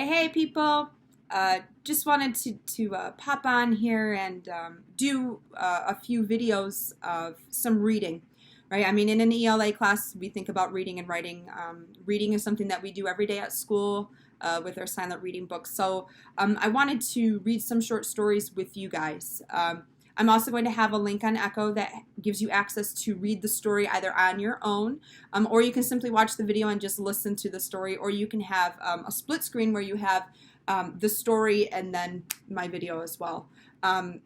Hey, people! Just wanted to pop on here and do a few videos of some reading, right? I mean, in an ELA class, we think about reading and writing. Reading is something that we do every day at school with our silent reading books. So I wanted to read some short stories with you guys. I'm also going to have a link on Echo that gives you access to read the story either on your own, or you can simply watch the video and just listen to the story, or you can have a split screen where you have the story and then my video as well. Trying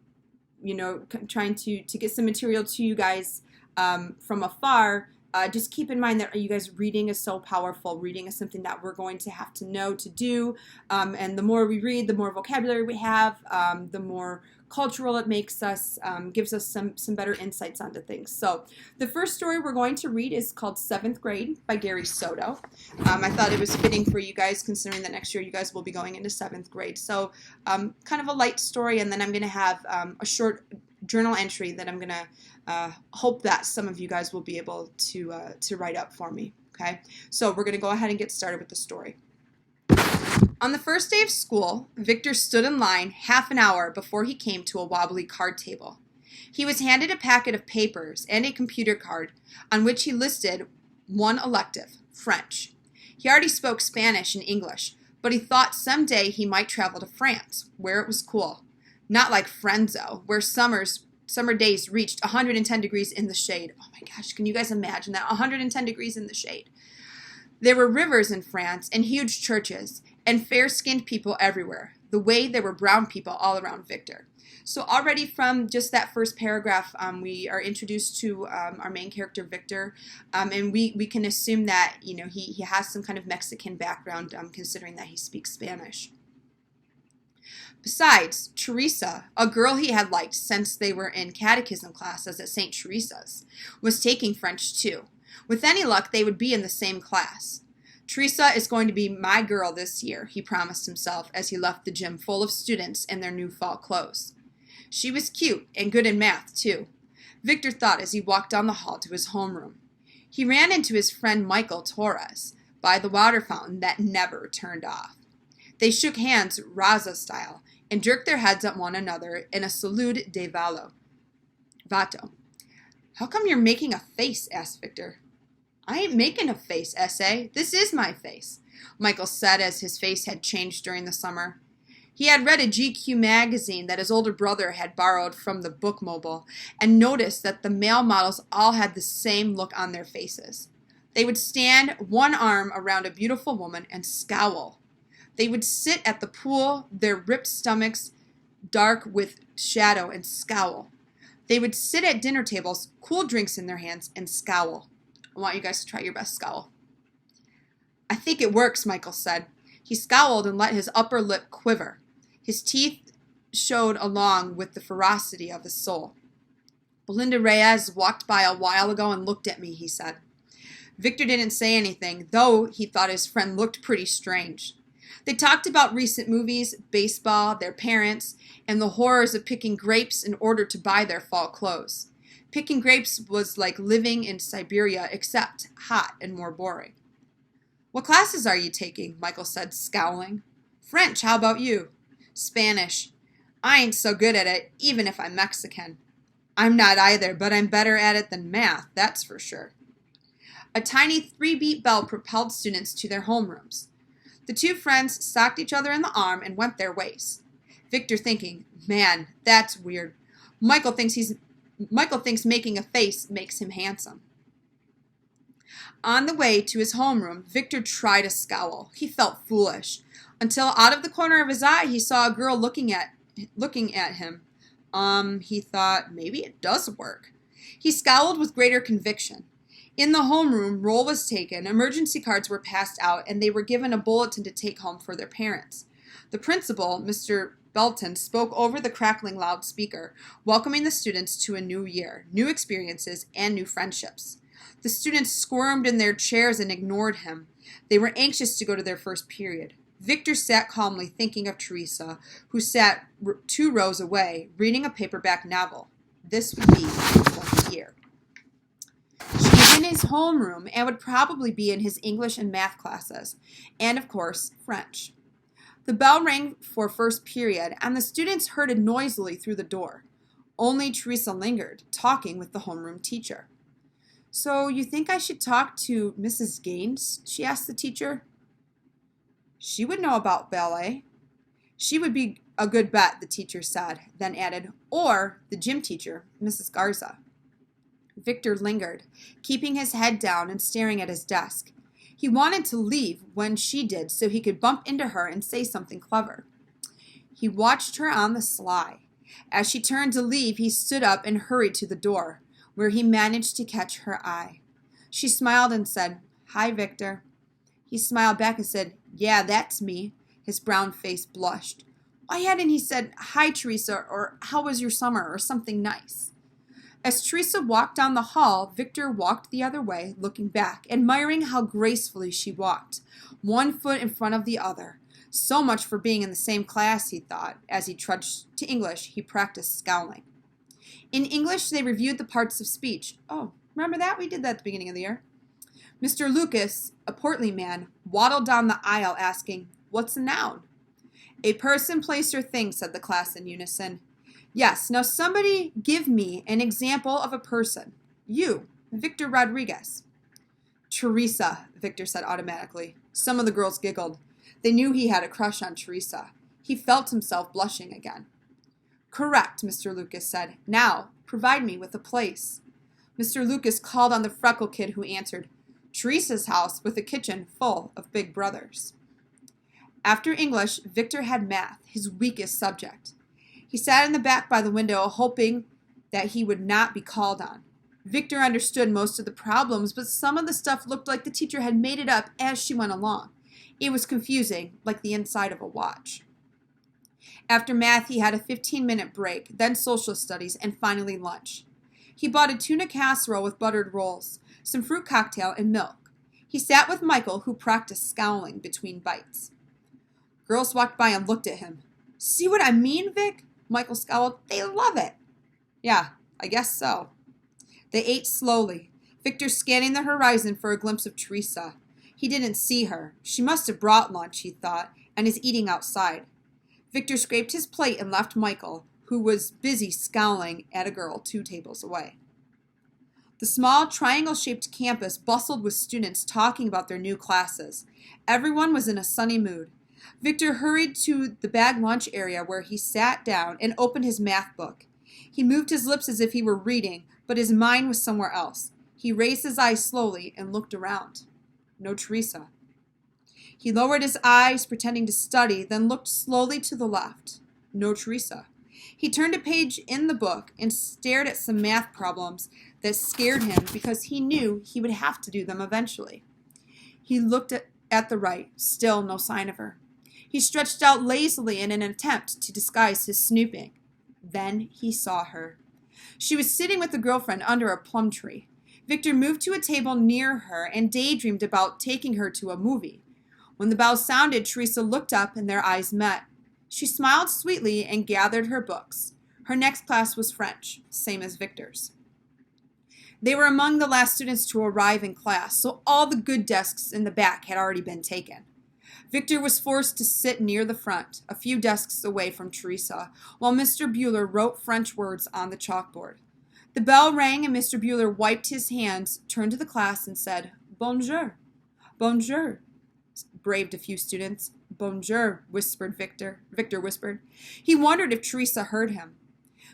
to get some material to you guys from afar. Just keep in mind that you guys, reading is so powerful. Reading is something that we're going to have to know to do, and the more we read, the more vocabulary we have, the more cultural it makes us, gives us some better insights onto things. So the first story we're going to read is called 7th Grade by Gary Soto. I thought it was fitting for you guys, considering that next year you guys will be going into 7th grade. So kind of a light story, and then I'm going to have a short journal entry that I'm going to hope that some of you guys will be able to write up for me. Okay, so we're going to go ahead and get started with the story. On the first day of school, Victor stood in line half an hour before he came to a wobbly card table. He was handed a packet of papers and a computer card on which he listed one elective, French. He already spoke Spanish and English, but he thought someday he might travel to France, where it was cool. Not like Frenzo, where summer days reached 110 degrees in the shade. Oh my gosh, can you guys imagine that? 110 degrees in the shade. There were rivers in France and huge churches and fair-skinned people everywhere, the way there were brown people all around Victor. So already from just that first paragraph, we are introduced to our main character, Victor, and we can assume that he has some kind of Mexican background, considering that he speaks Spanish. Besides, Teresa, a girl he had liked since they were in catechism classes at St. Teresa's, was taking French too. With any luck, they would be in the same class. Teresa is going to be my girl this year, he promised himself as he left the gym full of students in their new fall clothes. She was cute and good in math, too, Victor thought as he walked down the hall to his homeroom. He ran into his friend Michael Torres by the water fountain that never turned off. They shook hands Raza style and jerked their heads at one another in a salute de vato. How come you're making a face? Asked Victor. I ain't making a face, S.A. This is my face, Michael said as his face had changed during the summer. He had read a GQ magazine that his older brother had borrowed from the bookmobile and noticed that the male models all had the same look on their faces. They would stand one arm around a beautiful woman and scowl. They would sit at the pool, their ripped stomachs dark with shadow, and scowl. They would sit at dinner tables, cool drinks in their hands, and scowl. I want you guys to try your best scowl. I think it works, Michael said. He scowled and let his upper lip quiver. His teeth showed along with the ferocity of his soul. Belinda Reyes walked by a while ago and looked at me, he said. Victor didn't say anything, though he thought his friend looked pretty strange. They talked about recent movies, baseball, their parents, and the horrors of picking grapes in order to buy their fall clothes. Picking grapes was like living in Siberia, except hot and more boring. What classes are you taking? Michael said, scowling. French, how about you? Spanish. I ain't so good at it, even if I'm Mexican. I'm not either, but I'm better at it than math, that's for sure. A tiny 3-beat bell propelled students to their homerooms. The two friends socked each other in the arm and went their ways. Victor thinking, man, that's weird. Michael thinks making a face makes him handsome. On the way to his homeroom, Victor tried a scowl. He felt foolish, until out of the corner of his eye he saw a girl looking at him. He thought, maybe it does work. He scowled with greater conviction. In the homeroom, roll was taken, emergency cards were passed out, and they were given a bulletin to take home for their parents. The principal, Mr. Belton, spoke over the crackling loudspeaker, welcoming the students to a new year, new experiences, and new friendships. The students squirmed in their chairs and ignored him. They were anxious to go to their first period. Victor sat calmly thinking of Teresa, who sat 2 rows away, reading a paperback novel. This would be one year. She was in his homeroom and would probably be in his English and math classes, and of course, French. The bell rang for first period, and the students herded noisily through the door. Only Teresa lingered, talking with the homeroom teacher. "So you think I should talk to Mrs. Gaines?" she asked the teacher. "She would know about ballet." "She would be a good bet," the teacher said, then added, "or the gym teacher, Mrs. Garza." Victor lingered, keeping his head down and staring at his desk. He wanted to leave when she did so he could bump into her and say something clever. He watched her on the sly. As she turned to leave, he stood up and hurried to the door, where he managed to catch her eye. She smiled and said, "Hi, Victor." He smiled back and said, "Yeah, that's me." His brown face blushed. Why hadn't he said, "Hi, Teresa," or "How was your summer," or something nice? As Teresa walked down the hall, Victor walked the other way, looking back, admiring how gracefully she walked, one foot in front of the other. So much for being in the same class, he thought. As he trudged to English, he practiced scowling. In English, they reviewed the parts of speech. Oh, remember that? We did that at the beginning of the year. Mr. Lucas, a portly man, waddled down the aisle asking, "What's a noun?" "A person, place, or thing," said the class in unison. "Yes, now somebody give me an example of a person." "You, Victor Rodriguez." "Teresa," Victor said automatically. Some of the girls giggled. They knew he had a crush on Teresa. He felt himself blushing again. "Correct," Mr. Lucas said. "Now, provide me with a place." Mr. Lucas called on the freckle kid who answered, "Teresa's house with a kitchen full of big brothers." After English, Victor had math, his weakest subject. He sat in the back by the window, hoping that he would not be called on. Victor understood most of the problems, but some of the stuff looked like the teacher had made it up as she went along. It was confusing, like the inside of a watch. After math, he had a 15-minute break, then social studies, and finally lunch. He bought a tuna casserole with buttered rolls, some fruit cocktail, and milk. He sat with Michael, who practiced scowling between bites. Girls walked by and looked at him. "See what I mean, Vic?" Michael scowled. "They love it." "Yeah, I guess so." They ate slowly, Victor scanning the horizon for a glimpse of Teresa. He didn't see her. She must have brought lunch, he thought, and is eating outside. Victor scraped his plate and left Michael, who was busy scowling at a girl 2 tables away. The small triangle-shaped campus bustled with students talking about their new classes. Everyone was in a sunny mood. Victor hurried to the bag lunch area where he sat down and opened his math book. He moved his lips as if he were reading, but his mind was somewhere else. He raised his eyes slowly and looked around. No Teresa. He lowered his eyes, pretending to study, then looked slowly to the left. No Teresa. He turned a page in the book and stared at some math problems that scared him because he knew he would have to do them eventually. He looked at the right, still no sign of her. He stretched out lazily in an attempt to disguise his snooping. Then he saw her. She was sitting with a girlfriend under a plum tree. Victor moved to a table near her and daydreamed about taking her to a movie. When the bell sounded, Teresa looked up and their eyes met. She smiled sweetly and gathered her books. Her next class was French, same as Victor's. They were among the last students to arrive in class, so all the good desks in the back had already been taken. Victor was forced to sit near the front, a few desks away from Teresa, while Mr. Bueller wrote French words on the chalkboard. The bell rang and Mr. Bueller wiped his hands, turned to the class, and said, "Bonjour." "Bonjour," braved a few students. "Bonjour," whispered Victor. Victor whispered. He wondered if Teresa heard him.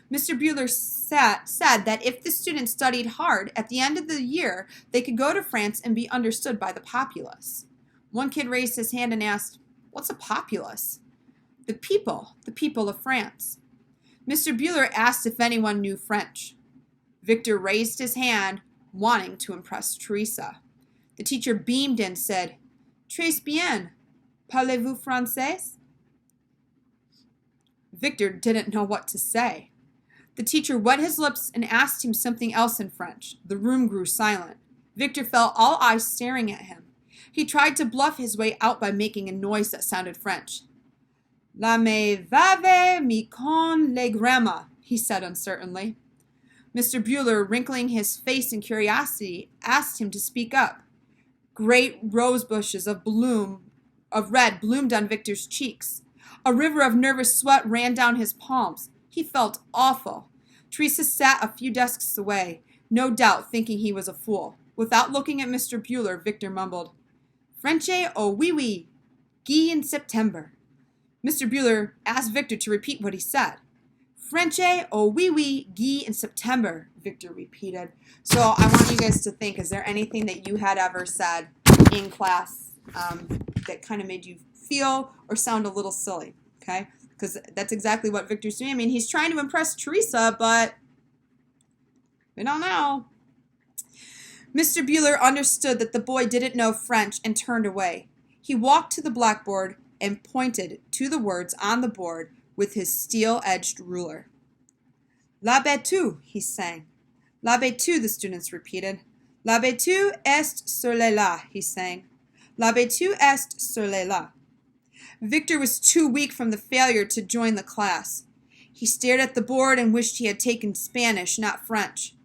Mr. Bueller said that if the students studied hard, at the end of the year, they could go to France and be understood by the populace. One kid raised his hand and asked, "What's a populace?" The people of France. Mr. Bueller asked if anyone knew French. Victor raised his hand, wanting to impress Teresa. The teacher beamed and said, "Très bien. Parlez-vous français?" Victor didn't know what to say. The teacher wet his lips and asked him something else in French. The room grew silent. Victor felt all eyes staring at him. He tried to bluff his way out by making a noise that sounded French. "La me vave mi con le grandma," he said uncertainly. Mr. Bueller, wrinkling his face in curiosity, asked him to speak up. Great rose bushes of red bloomed on Victor's cheeks. A river of nervous sweat ran down his palms. He felt awful. Teresa sat a few desks away, no doubt thinking he was a fool. Without looking at Mr. Bueller, Victor mumbled, Frenchie au oui oui, Guy in September. Mr. Bueller asked Victor to repeat what he said. Frenchie au oui oui, Guy in September, Victor repeated. So I want you guys to think, is there anything that you had ever said in class that kind of made you feel or sound a little silly, okay? Because that's exactly what Victor's doing. I mean, he's trying to impress Teresa, but we don't know. Mr. Bueller understood that the boy didn't know French and turned away. He walked to the blackboard and pointed to the words on the board with his steel-edged ruler. L'habitu, he sang. L'habitu, the students repeated. L'habitu est sur le la, he sang. L'habitu est sur le la. Victor was too weak from the failure to join the class. He stared at the board and wished he had taken Spanish, not French.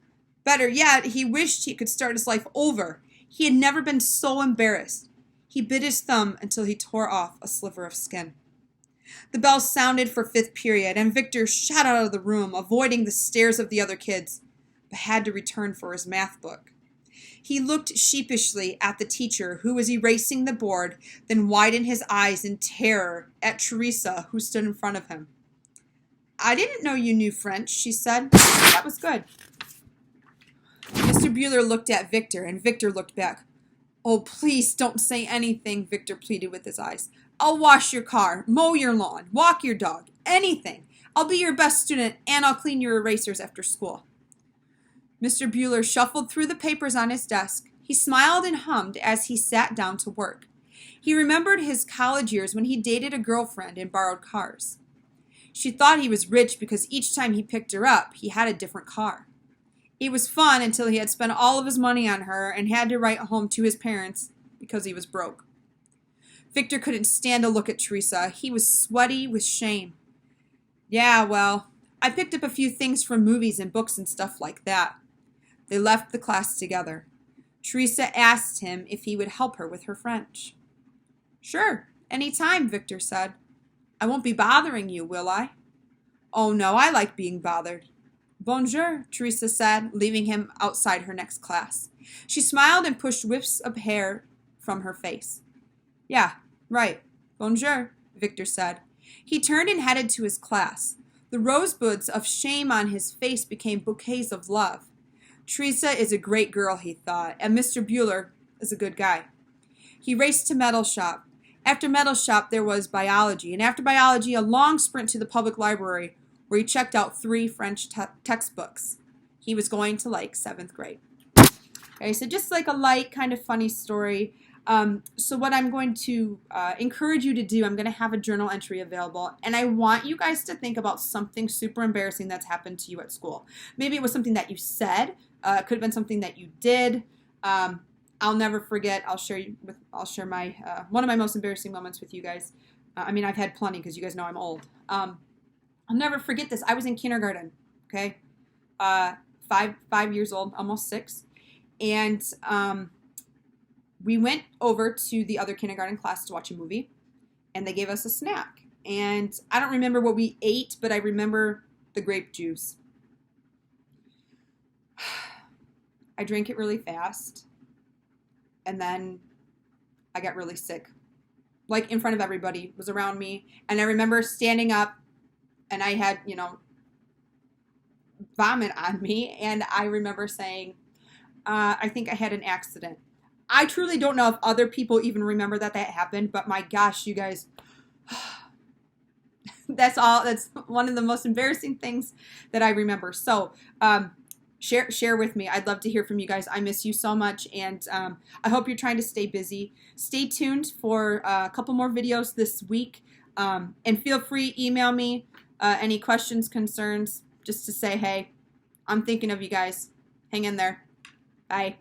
Better yet, he wished he could start his life over. He had never been so embarrassed. He bit his thumb until he tore off a sliver of skin. The bell sounded for fifth period, and Victor shot out of the room, avoiding the stares of the other kids, but had to return for his math book. He looked sheepishly at the teacher, who was erasing the board, then widened his eyes in terror at Teresa, who stood in front of him. I didn't know you knew French, she said. That was good. Mr. Bueller looked at Victor, and Victor looked back. Oh, please don't say anything, Victor pleaded with his eyes. I'll wash your car, mow your lawn, walk your dog, anything. I'll be your best student, and I'll clean your erasers after school. Mr. Bueller shuffled through the papers on his desk. He smiled and hummed as he sat down to work. He remembered his college years when he dated a girlfriend and borrowed cars. She thought he was rich because each time he picked her up, he had a different car. It was fun until he had spent all of his money on her and had to write home to his parents because he was broke. Victor couldn't stand to look at Teresa. He was sweaty with shame. Yeah, well, I picked up a few things from movies and books and stuff like that. They left the class together. Teresa asked him if he would help her with her French. Sure, any time, Victor said. I won't be bothering you, will I? Oh, no, I like being bothered. Bonjour, Teresa said, leaving him outside her next class. She smiled and pushed wisps of hair from her face. Yeah, right. Bonjour, Victor said. He turned and headed to his class. The rosebuds of shame on his face became bouquets of love. Teresa is a great girl, he thought, and Mr. Bueller is a good guy. He raced to metal shop. After metal shop, there was biology, and after biology, a long sprint to the public library, where he checked out 3 French textbooks. He was going to like 7th grade. Okay, so just like a light, kind of funny story. So what I'm going to encourage you to do, I'm going to have a journal entry available, and I want you guys to think about something super embarrassing that's happened to you at school. Maybe it was something that you said. It could have been something that you did. I'll never forget. I'll share my one of my most embarrassing moments with you guys. I mean, I've had plenty because you guys know I'm old. I'll never forget this. I was in kindergarten. Okay, 5 years old, almost 6, and we went over to the other kindergarten class to watch a movie, and they gave us a snack. And I don't remember what we ate, but I remember the grape juice. I drank it really fast, and then I got really sick. Like in front of everybody, it was around me, and I remember standing up, and I had, vomit on me, and I remember saying, I think I had an accident. I truly don't know if other people even remember that happened, but my gosh, you guys, that's one of the most embarrassing things that I remember. So, share with me. I'd love to hear from you guys. I miss you so much, and I hope you're trying to stay busy. Stay tuned for a couple more videos this week, and feel free, email me any questions, concerns, just to say, hey, I'm thinking of you guys. Hang in there. Bye.